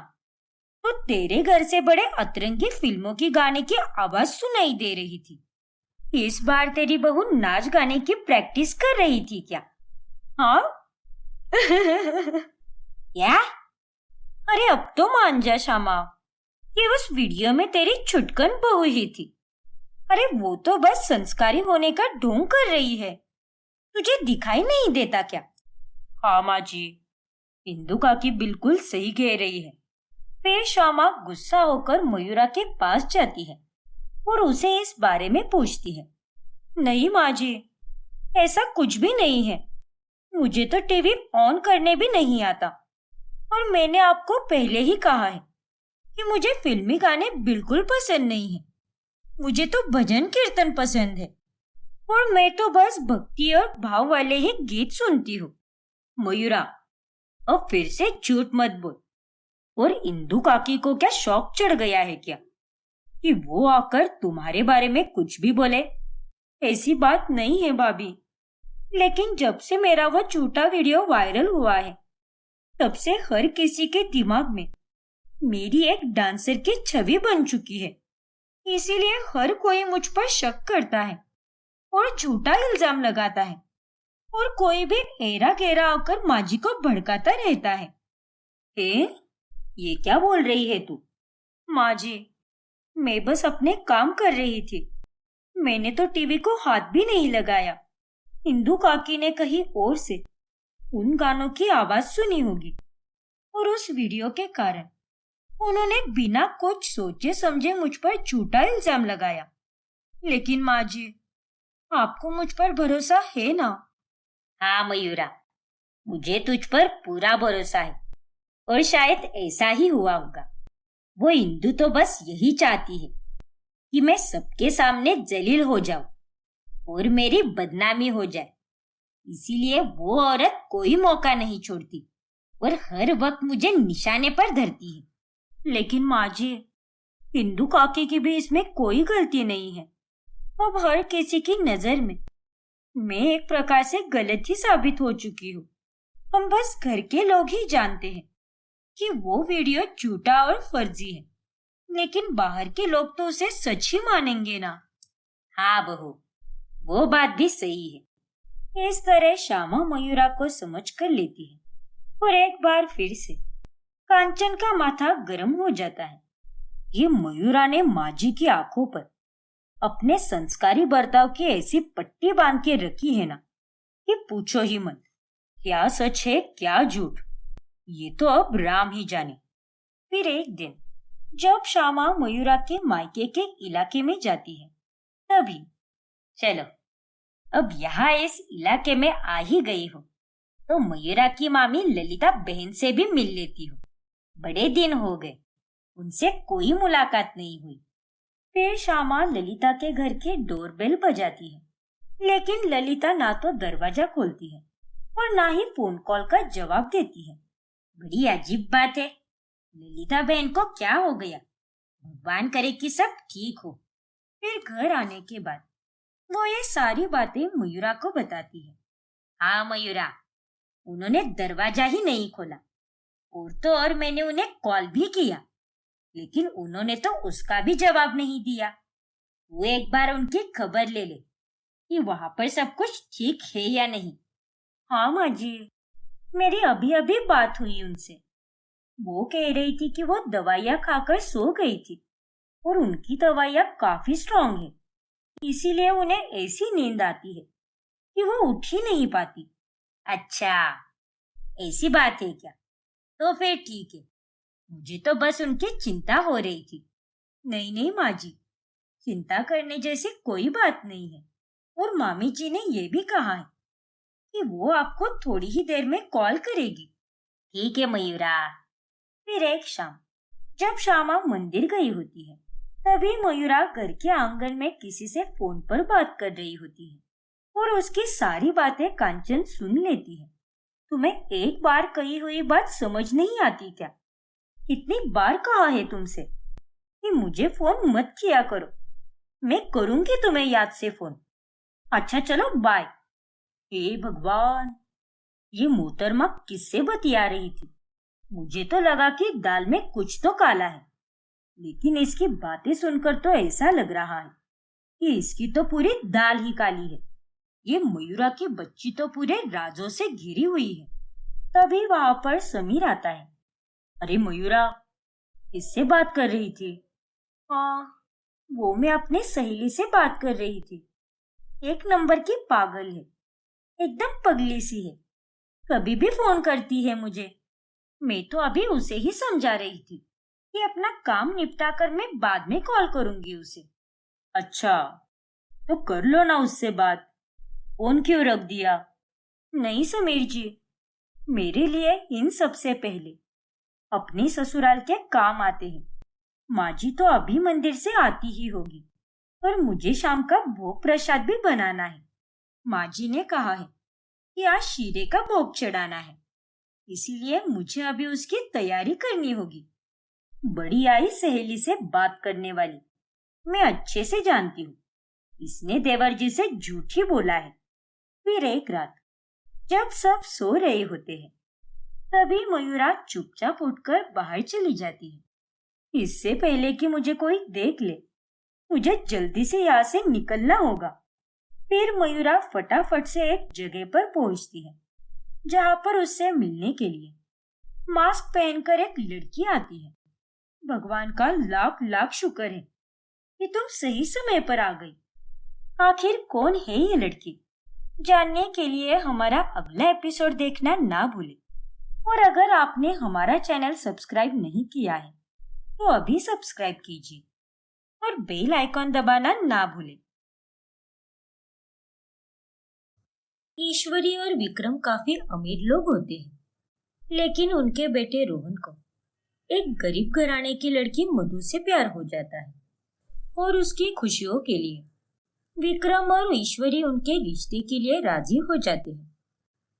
तो तेरे घर से बड़े अतरंगी फिल्मों की गाने की आवाज सुनाई दे रही थी। इस बार तेरी बहू नाच गाने की प्रैक्टिस कर रही थी क्या? हाँ?
क्या?
अरे अब तो मान जा श्यामा, कि उस वीडियो में तेरी छुटकन बहू ही थी। अरे वो तो बस संस्कारी होने का ढोंग कर रही है, तुझे दिखाई नहीं देता क्या? हाँ माँ जी, इंदु काकी बिल्कुल सही कह रही है। फिर श्यामा गुस्सा होकर मयूरा के पास जाती है और उसे इस बारे में पूछती है। नहीं माँ जी, ऐसा कुछ भी नहीं है। मुझे तो टीवी ऑन करने भी नहीं आता और मैंने आपको पहले ही कहा है कि मुझे फिल्मी गाने बिल्कुल पसंद नहीं है। मुझे तो भजन कीर्तन पसंद है और मैं तो बस भक्ति और भाव वाले ही गीत सुनती हूँ। मयूरा, अब फिर से झूठ मत बोल। और इंदु काकी को क्या शौक चढ़ गया है क्या कि वो आकर तुम्हारे बारे में कुछ भी बोले? ऐसी बात नहीं है भाभी, लेकिन जब से मेरा वो झूठा वीडियो वायरल हुआ है तब से हर किसी के दिमाग में मेरी एक डांसर की छवि बन चुकी है। इसीलिए हर कोई मुझ पर शक करता है और झूठा इल्जाम लगाता है और कोई भी एरा गेरा आकर माँ जी को भड़काता रहता है। ये क्या बोल रही है तू? माँ जी, मैं बस अपने काम कर रही थी। मैंने तो टीवी को हाथ भी नहीं लगाया। इंदु काकी ने कहीं और से उन गानों की आवाज सुनी होगी और उस वीडियो के कारण उन्होंने बिना कुछ सोचे समझे मुझ पर झूठा इल्जाम लगाया। लेकिन माँ जी, आपको मुझ पर भरोसा है ना? हाँ मयूरा, मुझे तुझ पर पूरा भरोसा है और शायद ऐसा ही हुआ होगा। वो इंदु तो बस यही चाहती है कि मैं सबके सामने जलील हो जाऊं और मेरी बदनामी हो जाए। इसीलिए वो औरत कोई मौका नहीं छोड़ती और हर वक्त मुझे निशाने पर धरती है। लेकिन माँ जी, इंदु काकी की भी इसमें कोई गलती नहीं है। अब हर किसी की नजर में मैं एक प्रकार से गलत ही साबित हो चुकी हूँ। हम बस घर के लोग ही जानते हैं कि वो वीडियो झूठा और फर्जी है, लेकिन बाहर के लोग तो उसे सच ही मानेंगे ना। हाँ बहू, वो बात भी सही है। इस तरह श्यामा मयूरा को समझ कर लेती है और एक बार फिर से कांचन का माथा गर्म हो जाता है। ये मयूरा ने माँ जी की आंखों पर अपने संस्कारी बर्ताव की ऐसी पट्टी बांध के रखी है ना कि पूछो ही मत। क्या सच है क्या झूठ, ये तो अब राम ही जाने। फिर एक दिन जब श्यामा मयूरा के मायके के इलाके में जाती है तभी, चलो अब यहाँ इस इलाके में आ ही गई हो तो मयूरा की मामी ललिता बहन से भी मिल लेती हो। बड़े दिन हो गए, उनसे कोई मुलाकात नहीं हुई। फिर श्यामा ललिता के घर के डोरबेल बजाती है, लेकिन ललिता ना तो दरवाजा खोलती है और ना ही फोन कॉल का जवाब देती है। बड़ी अजीब बात है, ललिता बहन को क्या हो गया? भगवान करे कि सब ठीक हो। फिर घर आने के बाद वो ये सारी बातें मयूरा को बताती है। हाँ मयूरा, उन्होंने दरवाजा ही नहीं खोला और तो और मैंने उन्हें कॉल भी किया, लेकिन उन्होंने तो उसका भी जवाब नहीं दिया। वो एक बार उनकी खबर ले ले कि वहां पर सब कुछ ठीक है या नहीं। हाँ माँ जी, मेरी अभी अभी बात हुई उनसे। वो कह रही थी कि वो दवाइयाँ खाकर सो गई थी और उनकी दवाइयाँ काफी स्ट्रांग है, इसीलिए उन्हें ऐसी नींद आती है कि वो उठ ही नहीं पाती। अच्छा, ऐसी बात है क्या? तो फिर ठीक है, मुझे तो बस उनकी चिंता हो रही थी। नहीं नहीं माँ जी, चिंता करने जैसी कोई बात नहीं है और मामी जी ने ये भी कहा है कि वो आपको थोड़ी ही देर में कॉल करेगी। ठीक है मयूरा। फिर एक शाम जब श्यामा मंदिर गई होती है तभी मयूरा घर के आंगन में किसी से फोन पर बात कर रही होती है और उसकी सारी बातें कांचन सुन लेती है। तुम्हें एक बार कही हुई बात समझ नहीं आती क्या? कितनी बार कहा है तुमसे कि मुझे फोन मत किया करो, मैं करूंगी तुम्हें याद से फोन। अच्छा चलो बाय। हे भगवान, ये मोहतरमा किससे बतिया रही थी? मुझे तो लगा कि दाल में कुछ तो काला है, लेकिन इसकी बातें सुनकर तो ऐसा लग रहा है कि इसकी तो पूरी दाल ही काली है। ये मयूरा की बच्ची तो पूरे राजों से घिरी हुई है। तभी वहां पर समीर आता है। अरे मयूरा, किससे बात कर रही थी? हाँ, वो मैं अपनी सहेली से बात कर रही थी। एक नंबर की पागल है, एकदम पगली सी है, कभी भी फोन करती है मुझे मैं तो अभी उसे ही समझा रही थी कि अपना काम निपटा कर मैं बाद में कॉल करूंगी उसे।
अच्छा, तो कर लो ना उससे बात। फोन क्यों रख दिया?
नहीं समीर जी, मेरे लिए इन सबसे पहले अपने ससुराल के काम आते हैं। माँ जी तो अभी मंदिर से आती ही होगी, पर मुझे शाम का भोग प्रसाद भी बनाना है। माँ जी ने कहा है कि आज शीरे का भोग चढ़ाना है, इसीलिए मुझे अभी उसकी तैयारी करनी होगी। बड़ी आई सहेली से बात करने वाली, मैं अच्छे से जानती हूँ। इसने देवर जी से झूठ ही बोला है। फिर एक रात जब सब सो रहे होते हैं, तभी मयूरा चुपचाप उठकर बाहर चली जाती है। इससे पहले कि मुझे कोई देख ले, मुझे जल्दी से यहाँ से निकलना होगा। फिर मयूरा फटाफट से एक जगह पर पहुंचती है, जहाँ पर उससे मिलने के लिए मास्क पहनकर एक लड़की आती है। भगवान का लाख लाख शुक्र है कि तुम सही समय पर आ गई। आखिर कौन है ये लड़की, जानने के लिए हमारा अगला एपिसोड देखना ना भूलें। और अगर आपने हमारा चैनल सब्सक्राइब नहीं किया है तो अभी सब्सक्राइब कीजिए और बेल आइकॉन दबाना ना भूलें। ईश्वरी और विक्रम काफी अमीर लोग होते हैं, लेकिन उनके बेटे रोहन को एक गरीब घराने की लड़की मधु से प्यार हो जाता है और उसकी खुशियों के लिए विक्रम और ईश्वरी उनके रिश्ते के लिए राजी हो जाते हैं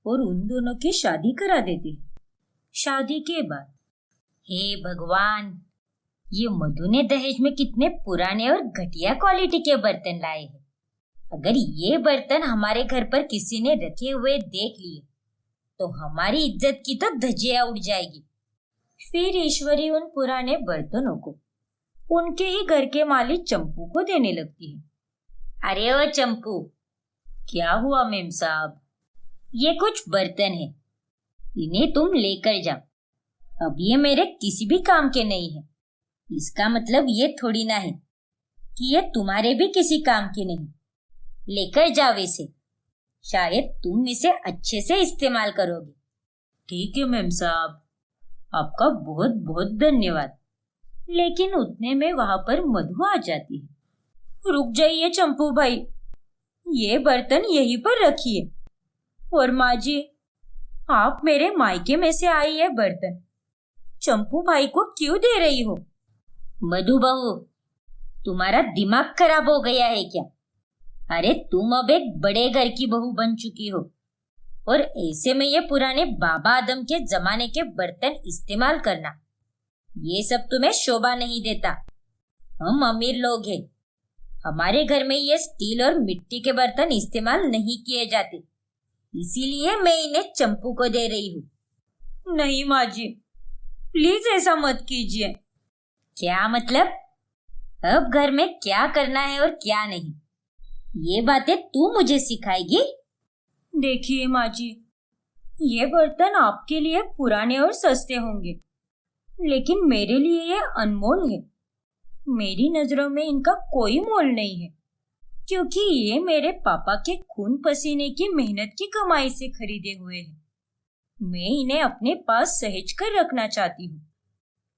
और उन दोनों की शादी करा देते हैं। शादी के बाद, हे भगवान, ये मधु ने दहेज में कितने पुराने और घटिया क्वालिटी के बर्तन लाए हैं। अगर ये बर्तन हमारे घर पर किसी ने रखे हुए देख लिए तो हमारी इज्जत की तो धज्जियां उड़ जाएगी। फिर ईश्वरी उन पुराने बर्तनों को उनके ही घर के मालिक चंपू को देने लगती है। अरे ओ चंपू, क्या हुआ मेम साहब? ये कुछ बर्तन है, इन्हें तुम लेकर जाओ। अब ये मेरे किसी भी काम के नहीं है। इसका मतलब ये थोड़ी ना है कि ये तुम्हारे भी किसी काम के नहीं। लेकर जाओ इसे, शायद तुम इसे अच्छे से इस्तेमाल करोगे। ठीक है मेम साहब, आपका बहुत बहुत धन्यवाद। लेकिन उतने में वहां पर मधु आ जाती है। रुक जाइए चंपू भाई, ये बर्तन यहीं पर रखिए। और माँ जी, आप मेरे मायके में से आई ये बर्तन चंपू भाई को क्यों दे रही हो? मधु बहू, तुम्हारा दिमाग खराब हो गया है क्या? अरे तुम अब एक बड़े घर की बहू बन चुकी हो और ऐसे में ये पुराने बाबा आदम के जमाने के बर्तन इस्तेमाल करना, ये सब तुम्हें शोभा नहीं देता। हम अमीर लोग हैं, हमारे घर में ये स्टील और मिट्टी के बर्तन इस्तेमाल नहीं किए जाते, इसीलिए मैं इन्हें चंपू को दे रही हूँ। नहीं माँ जी, प्लीज ऐसा मत कीजिए। क्या मतलब? अब घर में क्या करना है और क्या नहीं, ये बातें तू मुझे सिखाएगी? देखिए माँ जी, ये बर्तन आपके लिए पुराने और सस्ते होंगे, लेकिन मेरे लिए ये अनमोल है। मेरी नजरों में इनका कोई मोल नहीं है, क्योंकि ये मेरे पापा के खून पसीने की मेहनत की कमाई से खरीदे हुए हैं। मैं इन्हें अपने पास सहेज कर रखना चाहती हूँ।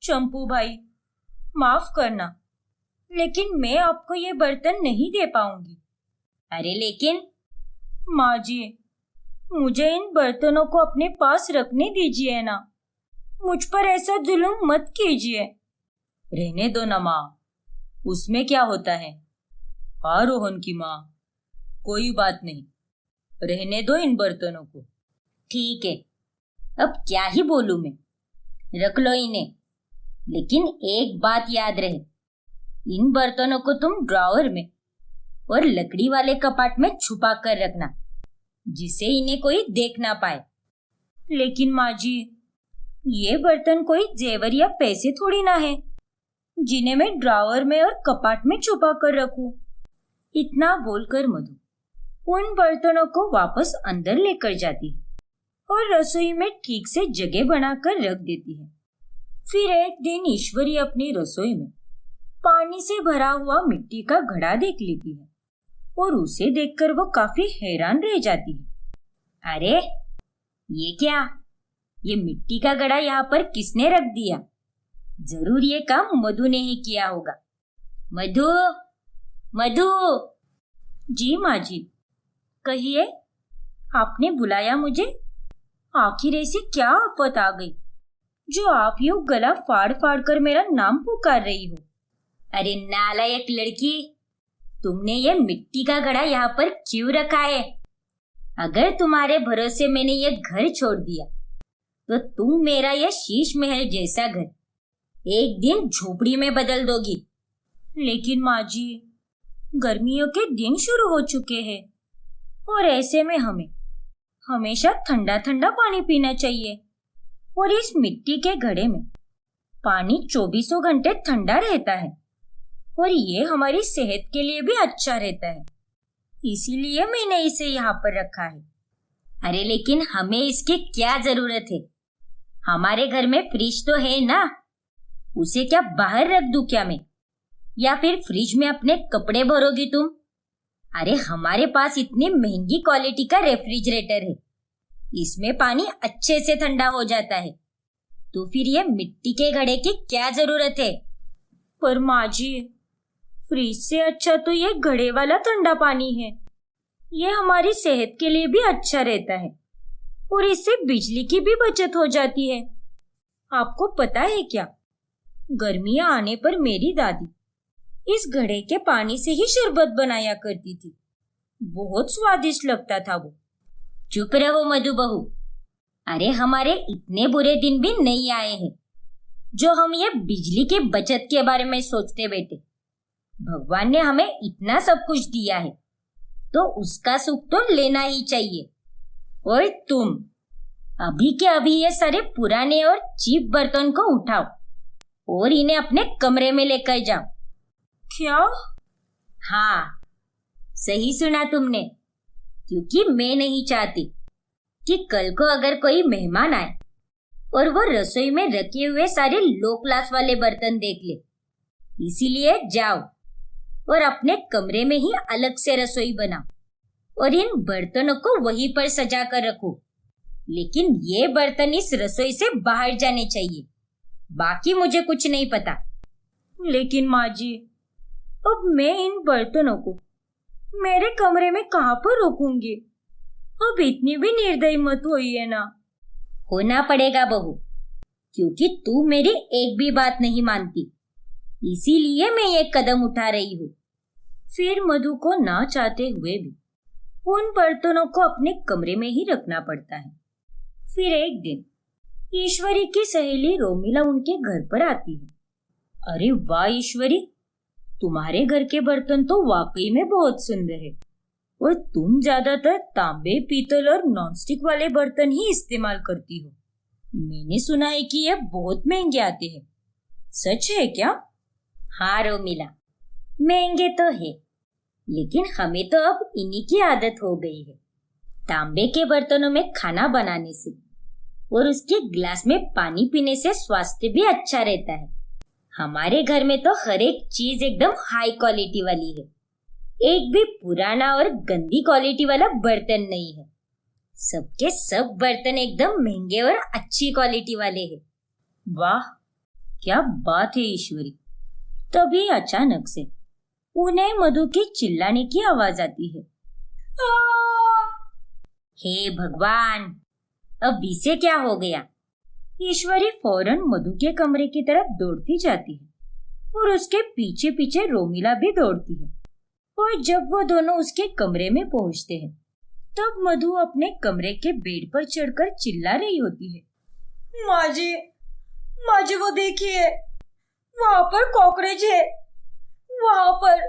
चंपू भाई, माफ करना, लेकिन मैं आपको ये बर्तन नहीं दे पाऊंगी। अरे लेकिन माँ जी, मुझे इन बर्तनों को अपने पास रखने दीजिए ना, मुझ पर ऐसा जुल्म मत कीजिए। रहने दो ना माँ, उसमें क्या होता है। हाँ रोहन की माँ, कोई बात नहीं, रहने दो इन बर्तनों को। ठीक है, अब क्या ही बोलूं मैं, रख लो इन्हें। लेकिन एक बात याद रहे, इन बर्तनों को तुम ड्रॉवर में और लकड़ी वाले कपाट में छुपा कर रखना, जिसे इन्हें कोई देख ना पाए। लेकिन माँ जी, ये बर्तन कोई जेवर या पैसे थोड़ी ना है, जिन्हें मैं ड्रॉवर में और कपाट में छुपा कर रखूं। इतना बोलकर मधु उन बर्तनों को वापस अंदर लेकर जाती है और रसोई में ठीक से जगह बनाकर रख देती है। फिर एक दिन ईश्वरी अपनी रसोई में पानी से भरा हुआ मिट्टी का घड़ा देख लेती है और उसे देखकर वो काफी हैरान रह जाती है। अरे ये क्या,
ये मिट्टी का घड़ा यहाँ पर किसने रख दिया? जरूर ये काम मधु ने ही किया होगा। मधु, मधु।
जी माँ जी, कहिए, आपने बुलाया मुझे? आखिर ऐसी क्या आफत आ गई जो आप यूं गला फाड़ फाड़ कर मेरा नाम पुकार रही हो?
अरे नालायक लड़की, तुमने ये मिट्टी का घड़ा यहाँ पर क्यों रखा है? अगर तुम्हारे भरोसे मैंने ये घर छोड़ दिया तो तुम मेरा यह शीश महल जैसा घर एक दिन झोपड़ी में बदल दोगी।
लेकिन माँ जी, गर्मियों के दिन शुरू हो चुके हैं और ऐसे में हमें हमेशा ठंडा ठंडा पानी पीना चाहिए। और इस मिट्टी के घड़े में पानी 24 घंटे ठंडा रहता है और ये हमारी सेहत के लिए भी अच्छा रहता है। इसीलिए मैंने इसे यहाँ पर रखा है।
अरे लेकिन हमें इसकी क्या जरूरत है? हमारे घर में फ्रिज तो है ना, उसे क्या बाहर रख दूं क्या मैं? या फिर फ्रिज में अपने कपड़े भरोगी तुम? अरे हमारे पास इतनी महंगी क्वालिटी का रेफ्रिजरेटर है, इसमें पानी अच्छे से ठंडा हो जाता है। तो फिर ये मिट्टी के घड़े की क्या जरूरत है?
पर माँ जी, फ्रिज से अच्छा तो ये घड़े वाला ठंडा पानी है। ये हमारी सेहत के लिए भी अच्छा रहता है और इससे बिजली की भी बचत हो जाती है। आपको पता है क्या, गर्मियां आने पर मेरी दादी इस घड़े के पानी से ही शरबत बनाया करती थी। बहुत स्वादिष्ट लगता था वो।
चुप रहो मधु बहू। अरे हमारे इतने बुरे दिन भी नहीं आए हैं जो हम ये बिजली की बचत के बारे में सोचते बैठे। भगवान ने हमें इतना सब कुछ दिया है तो उसका सुख तो लेना ही चाहिए। और तुम अभी के अभी ये सारे पुराने और चीप बर्तन को उठाओ और इन्हें अपने कमरे में लेकर जाओ।
क्या?
हाँ, सही सुना तुमने, क्योंकि मैं नहीं चाहती कि कल को अगर कोई मेहमान आए और वो रसोई में रखे हुए सारे लो क्लास वाले बर्तन देख ले। इसीलिए जाओ और अपने कमरे में ही अलग से रसोई बनाओ और इन बर्तनों को वहीं पर सजा कर रखो। लेकिन ये बर्तन इस रसोई से बाहर जाने चाहिए, बाकी मुझे कुछ नहीं पता।
लेकिन माँ जी, अब मैं इन बर्तनों को मेरे कमरे में कहाँ पर रखूंगी? अब इतनी भी निर्दयी मत होइए ना।
होना पड़ेगा बहू, क्योंकि तू मेरी एक भी बात नहीं मानती, इसीलिए मैं ये कदम उठा रही हूँ।
फिर मधु को ना चाहते हुए भी उन बर्तनों को अपने कमरे में ही रखना पड़ता है। फिर एक दिन ईश्वरी की सहेली रोमिला उनके घर पर आती है। अरे वाह ईश्वरी, तुम्हारे घर के बर्तन तो वाकई में बहुत सुंदर है और तुम ज्यादातर तांबे, पीतल और नॉनस्टिक वाले बर्तन ही इस्तेमाल करती हो। मैंने सुना है कि ये बहुत महंगे आते हैं, सच है क्या?
हाँ रोमिला, महंगे तो है, लेकिन हमें तो अब इन्हीं की आदत हो गई है। तांबे के बर्तनों में खाना बनाने से और उसके गिलास में पानी पीने से स्वास्थ्य भी अच्छा रहता है। हमारे घर में तो हर एक चीज एकदम हाई क्वालिटी वाली है, एक भी पुराना और गंदी क्वालिटी वाला बर्तन नहीं है। सबके सब बर्तन एकदम महंगे और अच्छी क्वालिटी वाले हैं।
वाह, क्या बात है ईश्वरी। तभी अचानक से उन्हें मधु की चिल्लाने की आवाज आती है।
हे भगवान, अब इसे क्या हो गया?
ईश्वरी फौरन मधु के कमरे की तरफ दौड़ती जाती है और उसके पीछे पीछे रोमिला भी दौड़ती है। और जब वो दोनों उसके कमरे में पहुंचते हैं तब मधु अपने कमरे के बेड पर चढ़कर चिल्ला रही होती है। माँ जी, वो देखिए, वहाँ पर कॉकरोच है, वहाँ पर।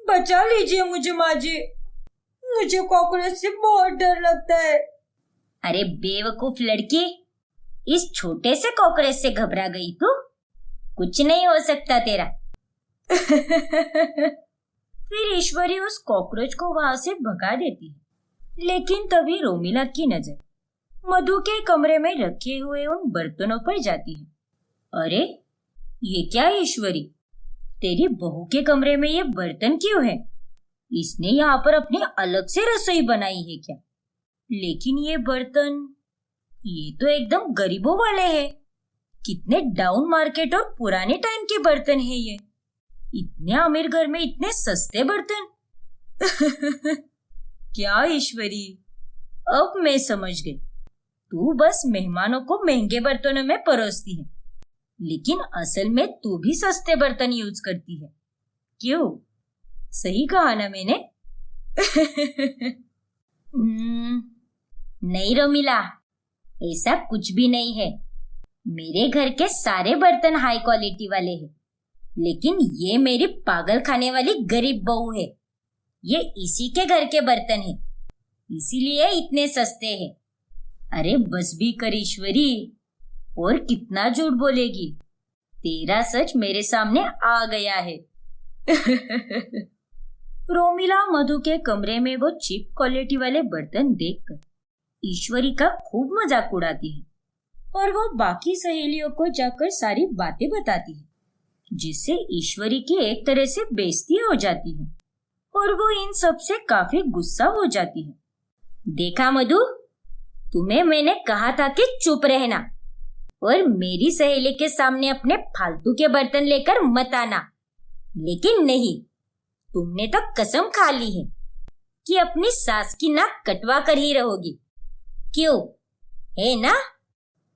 बचा लीजिए मुझे माँ जी, मुझे कॉकरोच से बहुत डर लगता है।
अरे बेवकूफ लड़की, इस छोटे से कॉकरोच से घबरा गई तू? कुछ नहीं हो सकता तेरा।
फिर ईश्वरी उस कॉकरोच को वहां से भगा देती है। लेकिन तभी रोमिला की नजर मधु के कमरे में रखे हुए उन बर्तनों पर जाती है। अरे ये क्या ईश्वरी, तेरी बहू के कमरे में ये बर्तन क्यों है? इसने यहाँ पर अपनी अलग से रसोई बनाई है क्या? लेकिन ये बर्तन ये तो एकदम गरीबों वाले हैं। कितने डाउन मार्केट और पुराने टाइम के बर्तन हैं ये। इतने अमीर घर में इतने सस्ते बर्तन। क्या ईश्वरी, अब मैं समझ गई। तू बस मेहमानों को महंगे बर्तनों में परोसती है, लेकिन असल में तू भी सस्ते बर्तन यूज करती है। क्यों? सही कहा ना मैंने? नहीं रोमिला, ऐसा कुछ भी नहीं है। मेरे घर के सारे बर्तन हाई क्वालिटी वाले हैं, लेकिन ये मेरी पागल खाने वाली गरीब बहू है। ये इसी के घर के बर्तन हैं, इसीलिए इतने सस्ते हैं। अरे बस भी कर ईश्वरी, और कितना झूठ बोलेगी? तेरा सच मेरे सामने आ गया है। रोमिला मधु के कमरे में वो चीप क्वालिटी वाले बर्तन देखकर ईश्वरी का खूब मजाक उड़ाती है और वो बाकी सहेलियों को जाकर सारी बातें बताती है, जिससे ईश्वरी की एक तरह से बेइज्जती हो जाती है और वो इन सब से काफी गुस्सा हो जाती है। देखा मधु, तुम्हें मैंने कहा था कि चुप रहना और मेरी सहेली के सामने अपने फालतू के बर्तन लेकर मत आना, लेकिन नहीं, तुमने तो कसम खा ली है कि अपनी सास की नाक कटवा कर ही रहोगी। क्यों, है ना?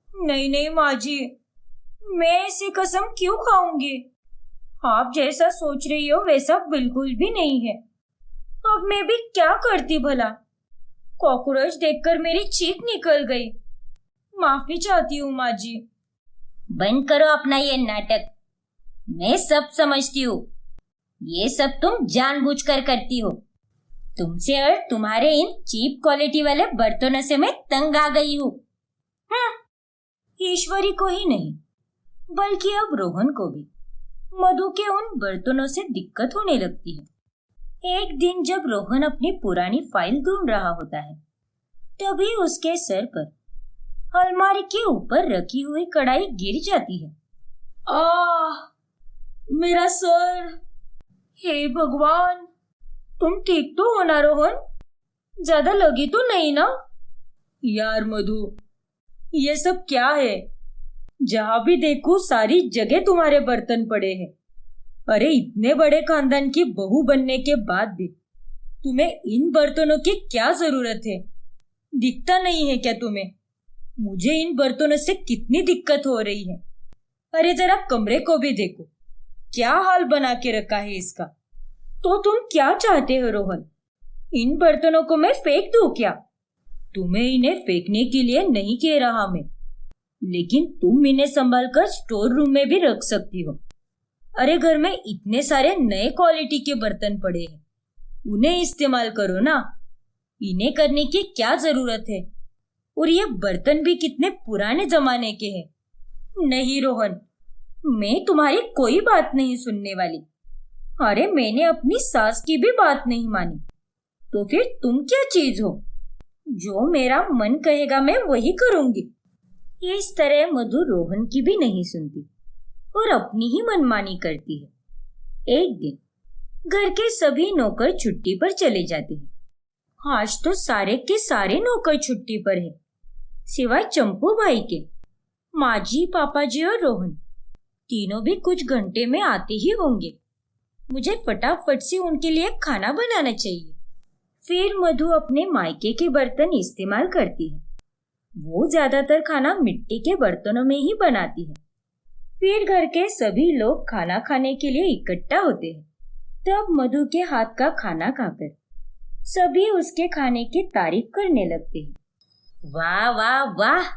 नहीं नहीं माँ जी, मैं ऐसी कसम क्यों खाऊंगी? आप जैसा सोच रही हो वैसा बिल्कुल भी नहीं है। अब मैं भी क्या करती भला? कॉकरोच देखकर मेरी चीख निकल गई। माफी चाहती हूँ माँ जी। बंद करो अपना ये नाटक। मैं सब समझती हूँ। ये सब तुम जानबूझकर करती हो। तुमसे और तुम्हारे इन चीप क्वालिटी वाले बर्तनों से मैं तंग आ गई हूँ। ईश्वरी को ही नहीं, बल्कि अब रोहन को भी मधु के उन बर्तनों से दिक्कत होने लगती है। एक दिन जब रोहन अपनी पुरानी फाइल ढूंढ रहा होता है, तभी उसके सर पर अलमारी के ऊपर रखी हुई कढ़ाई गिर जाती है। मेरा सर! हे भगवान, तुम ठीक तो हो ना रोहन? ज्यादा लगी तो नहीं ना? यार मधु, ये सब क्या है? जहां भी देखो सारी जगह तुम्हारे बर्तन पड़े हैं। अरे इतने बड़े खानदान की बहू बनने के बाद भी तुम्हें इन बर्तनों की क्या जरूरत है? दिखता नहीं है क्या तुम्हें? मुझे इन बर्तनों से कितनी दिक्कत हो रही है। अरे जरा कमरे को भी देखो, क्या हाल बना के रखा है इसका। तो तुम क्या चाहते हो रोहन? इन बर्तनों को मैं फेंक दूं क्या? तुम्हें इन्हें फेंकने के लिए नहीं कह रहा मैं, लेकिन तुम इन्हें संभाल कर स्टोर रूम में भी रख सकती हो। अरे घर में इतने सारे नए क्वालिटी के बर्तन पड़े हैं, उन्हें इस्तेमाल करो ना। इन्हें करने की क्या जरूरत है? और ये बर्तन भी कितने पुराने जमाने के हैं। नहीं रोहन, मैं तुम्हारी कोई बात नहीं सुनने वाली। अरे मैंने अपनी सास की भी बात नहीं मानी, तो फिर तुम क्या चीज हो? जो मेरा मन कहेगा मैं वही करूंगी। इस तरह मधु रोहन की भी नहीं सुनती और अपनी ही मनमानी करती है। एक दिन घर के सभी नौकर छुट्टी पर चले जाते हैं। आज तो सारे के सारे नौकर छुट्टी पर है, सिवाय चंपू भाई के। माँ जी, पापा जी और रोहन तीनों भी कुछ घंटे में आते ही होंगे। मुझे फटाफट से उनके लिए खाना बनाना चाहिए। फिर मधु अपने मायके के बर्तन इस्तेमाल करती है। वो ज्यादातर खाना मिट्टी के बर्तनों में ही बनाती है। फिर घर के सभी लोग खाना खाने के लिए इकट्ठा होते हैं। तब मधु के हाथ का खाना खाकर सभी उसके खाने की तारीफ करने लगते हैं। वाह वाह वाह,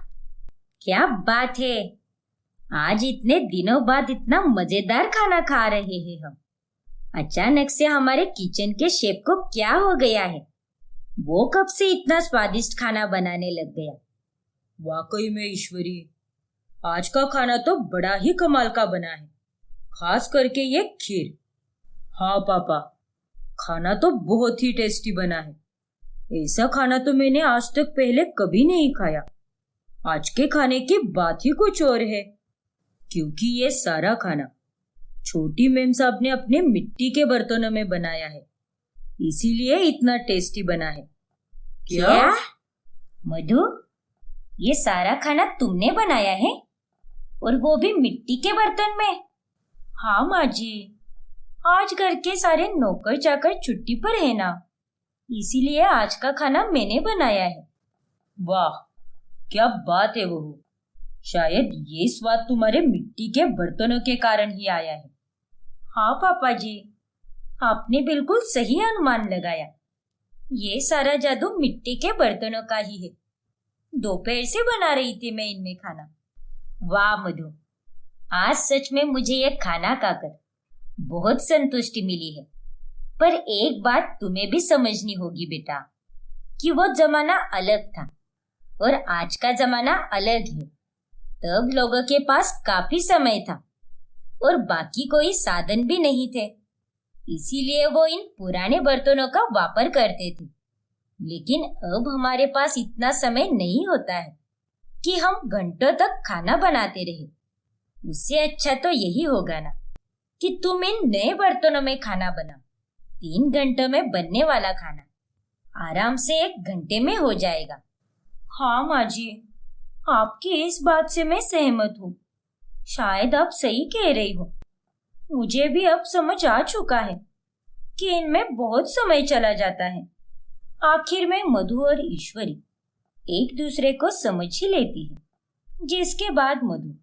क्या बात है! आज इतने दिनों बाद इतना मजेदार खाना खा रहे हैं हम। अचानक से हमारे किचन के शेफ को क्या हो गया है? वो कब से इतना स्वादिष्ट खाना बनाने लग गया? वाकई में ईश्वरी, आज का खाना तो बड़ा ही कमाल का बना है, खास करके ये खीर। हाँ पापा, खाना तो बहुत ही टेस्टी बना है। ऐसा खाना तो मैंने आज तक पहले कभी नहीं खाया। आज के खाने की बात ही कुछ और है, क्योंकि ये सारा खाना छोटी मेम साहब ने अपने मिट्टी के बर्तनों में बनाया है, इसीलिए इतना टेस्टी बना है। क्या? मधु,
ये सारा खाना तुमने बनाया है? और वो भी मिट्टी के बर्तन में?
हाँ माँ जी, आज घर के सारे नौकर चाकर छुट्टी पर है ना, इसीलिए आज का खाना मैंने बनाया है।
वाह, क्या बात है बहू। शायद ये स्वाद तुम्हारे मिट्टी के बर्तनों के कारण ही आया है।
हाँ पापा जी, आपने बिल्कुल सही अनुमान लगाया। ये सारा जादू मिट्टी के बर्तनों का ही है। दोपहर से बना रही थी मैं इनमें खाना।
वाह मधु, आज सच में मुझे ये खाना खाकर बहुत संतुष्टि मिली है। पर एक बात तुम्हें भी समझनी होगी बेटा, कि वो जमाना अलग था और आज का जमाना अलग है। तब लोगों के पास काफी समय था और बाकी कोई साधन भी नहीं थे, इसीलिए वो इन पुराने बर्तनों का वापर करते थे। लेकिन अब हमारे पास इतना समय नहीं होता है कि हम घंटों तक खाना बनाते रहे। उससे अच्छा तो यही होगा ना कि तुम इन नए बर्तनों में खाना बनाओ। 3 घंटों में बनने वाला खाना आराम से 1 घंटे में हो जाएगा।
हाँ माँ जी, आपकी इस बात से मैं सहमत हूँ। शायद आप सही कह रही हो। मुझे भी अब समझ आ चुका है कि इनमें बहुत समय चला जाता है। आखिर में मधु और ईश्वरी एक दूसरे को समझ ही लेती है, जिसके बाद मधु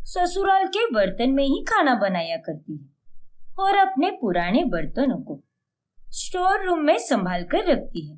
ससुराल के बर्तन में ही खाना बनाया करती है और अपने पुराने बर्तनों को स्टोर रूम में संभाल कर रखती है।